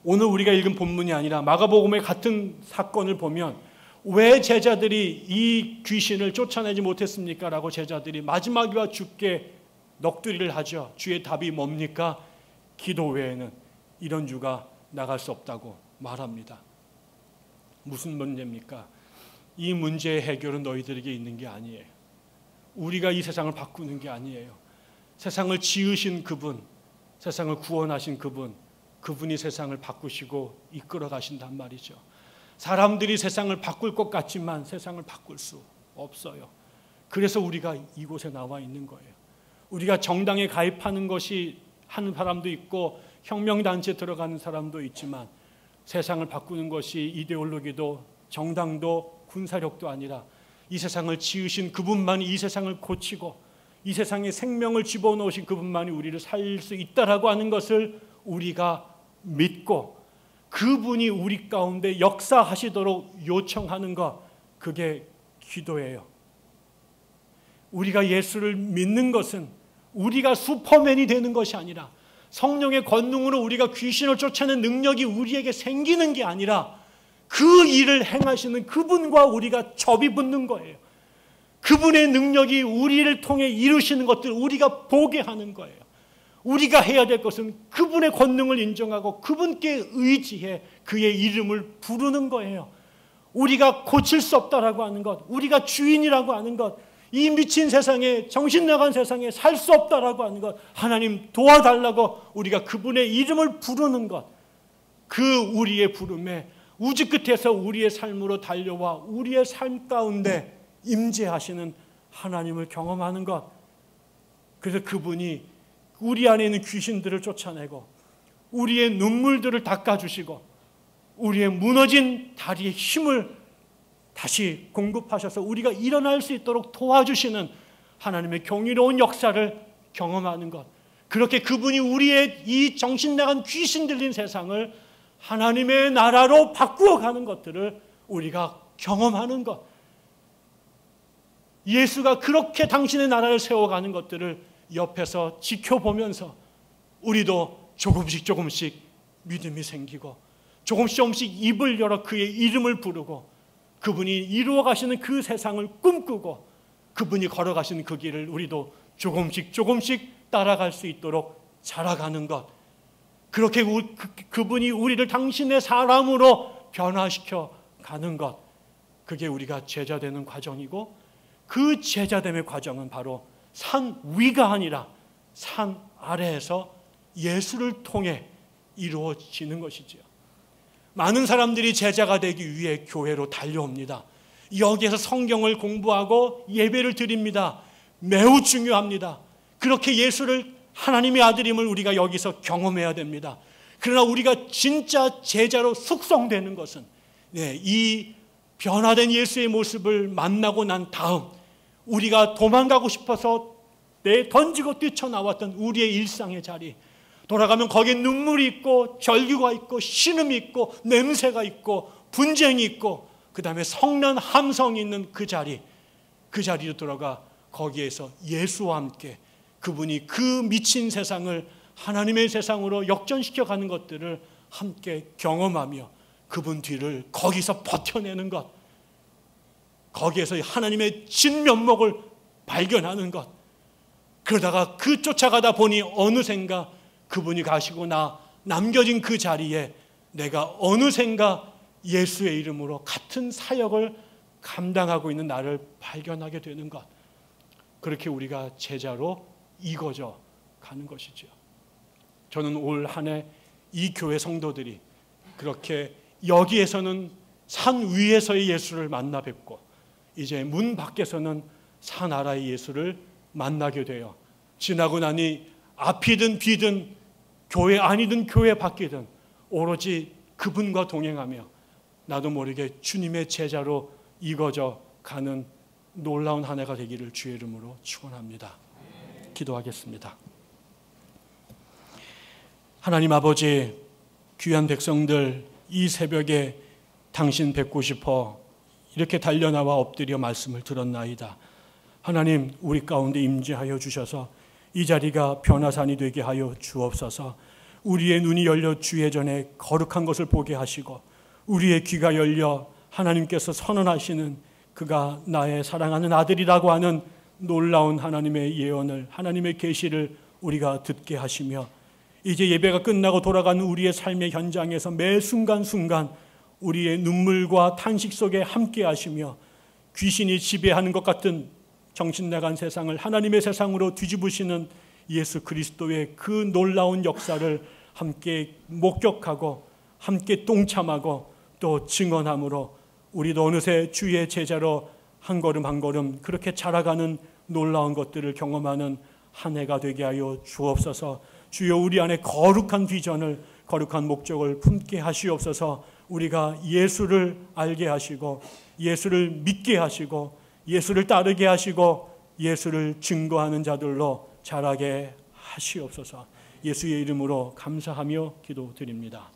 오늘 우리가 읽은 본문이 아니라 마가복음의 같은 사건을 보면 왜 제자들이 이 귀신을 쫓아내지 못했습니까? 라고 제자들이 마지막이와 죽게 넋두리를 하죠. 주의 답이 뭡니까? 기도 외에는 이런 유가 나갈 수 없다고 말합니다. 무슨 문제입니까? 이 문제의 해결은 너희들에게 있는 게 아니에요. 우리가 이 세상을 바꾸는 게 아니에요. 세상을 지으신 그분, 세상을 구원하신 그분이 세상을 바꾸시고 이끌어 가신단 말이죠. 사람들이 세상을 바꿀 것 같지만 세상을 바꿀 수 없어요. 그래서 우리가 이곳에 나와 있는 거예요. 우리가 정당에 가입하는 것이 하는 사람도 있고 혁명단체에 들어가는 사람도 있지만 세상을 바꾸는 것이 이데올로기도 정당도 군사력도 아니라 이 세상을 지으신 그분만이 이 세상을 고치고 이 세상에 생명을 집어넣으신 그분만이 우리를 살릴 수 있다라고 하는 것을 우리가 믿고 그분이 우리 가운데 역사하시도록 요청하는 것, 그게 기도예요. 우리가 예수를 믿는 것은 우리가 슈퍼맨이 되는 것이 아니라 성령의 권능으로 우리가 귀신을 쫓아내는 능력이 우리에게 생기는 게 아니라 그 일을 행하시는 그분과 우리가 접이 붙는 거예요. 그분의 능력이 우리를 통해 이루시는 것들을 우리가 보게 하는 거예요. 우리가 해야 될 것은 그분의 권능을 인정하고 그분께 의지해 그의 이름을 부르는 거예요. 우리가 고칠 수 없다라고 하는 것, 우리가 주인이라고 하는 것, 이 미친 세상에, 정신 나간 세상에 살 수 없다라고 하는 것, 하나님 도와달라고 우리가 그분의 이름을 부르는 것, 그 우리의 부름에 우주 끝에서 우리의 삶으로 달려와 우리의 삶 가운데 임재하시는 하나님을 경험하는 것. 그래서 그분이 우리 안에 있는 귀신들을 쫓아내고 우리의 눈물들을 닦아주시고 우리의 무너진 다리의 힘을 다시 공급하셔서 우리가 일어날 수 있도록 도와주시는 하나님의 경이로운 역사를 경험하는 것. 그렇게 그분이 우리의 이 정신 나간 귀신 들린 세상을 하나님의 나라로 바꾸어가는 것들을 우리가 경험하는 것. 예수가 그렇게 당신의 나라를 세워가는 것들을 옆에서 지켜보면서 우리도 조금씩 믿음이 생기고 조금씩 입을 열어 그의 이름을 부르고 그분이 이루어 가시는 그 세상을 꿈꾸고 그분이 걸어가시는 그 길을 우리도 조금씩 따라갈 수 있도록 자라가는 것. 그렇게 그분이 우리를 당신의 사람으로 변화시켜 가는 것. 그게 우리가 제자되는 과정이고 그 제자됨의 과정은 바로 산 위가 아니라 산 아래에서 예수를 통해 이루어지는 것이지요. 많은 사람들이 제자가 되기 위해 교회로 달려옵니다. 여기에서 성경을 공부하고 예배를 드립니다. 매우 중요합니다. 그렇게 예수를 하나님의 아들임을 우리가 여기서 경험해야 됩니다. 그러나 우리가 진짜 제자로 숙성되는 것은 이 변화된 예수의 모습을 만나고 난 다음 우리가 도망가고 싶어서 던지고 뛰쳐나왔던 우리의 일상의 자리, 돌아가면 거기에 눈물이 있고 절규가 있고 신음이 있고 냄새가 있고 분쟁이 있고 그 다음에 성난 함성이 있는 그 자리로 들어가 거기에서 예수와 함께 그분이 그 미친 세상을 하나님의 세상으로 역전시켜가는 것들을 함께 경험하며 그분 뒤를 거기서 버텨내는 것, 거기에서 하나님의 진면목을 발견하는 것. 그러다가 그 쫓아가다 보니 어느샌가 그분이 가시고 남겨진 그 자리에 내가 어느샌가 예수의 이름으로 같은 사역을 감당하고 있는 나를 발견하게 되는 것. 그렇게 우리가 제자로 이거져 가는 것이죠. 저는 올 한 해 이 교회 성도들이 그렇게 여기에서는 산 위에서의 예수를 만나 뵙고 이제 문 밖에서는 산 아래의 예수를 만나게 돼요. 지나고 나니 앞이든 뒤든 교회 안이든 교회 밖이든 오로지 그분과 동행하며 나도 모르게 주님의 제자로 이거져 가는 놀라운 한 해가 되기를 주의 이름으로 축원합니다. 기도하겠습니다. 하나님 아버지, 귀한 백성들 이 새벽에 당신 뵙고 싶어 이렇게 달려나와 엎드려 말씀을 들었나이다. 하나님, 우리 가운데 임재하여 주셔서 이 자리가 변화산이 되게 하여 주옵소서. 우리의 눈이 열려 주의 전에 거룩한 것을 보게 하시고 우리의 귀가 열려 하나님께서 선언하시는 그가 나의 사랑하는 아들이라고 하는 놀라운 하나님의 예언을, 하나님의 계시를 우리가 듣게 하시며 이제 예배가 끝나고 돌아가는 우리의 삶의 현장에서 매 순간순간 우리의 눈물과 탄식 속에 함께 하시며 귀신이 지배하는 것 같은 정신나간 세상을 하나님의 세상으로 뒤집으시는 예수 그리스도의 그 놀라운 역사를 함께 목격하고 함께 동참하고 또 증언함으로 우리도 어느새 주의 제자로 한 걸음 한 걸음 그렇게 자라가는 놀라운 것들을 경험하는 한 해가 되게 하여 주옵소서. 주여, 우리 안에 거룩한 비전을, 거룩한 목적을 품게 하시옵소서. 우리가 예수를 알게 하시고 예수를 믿게 하시고 예수를 따르게 하시고 예수를 증거하는 자들로 자라게 하시옵소서. 예수의 이름으로 감사하며 기도드립니다.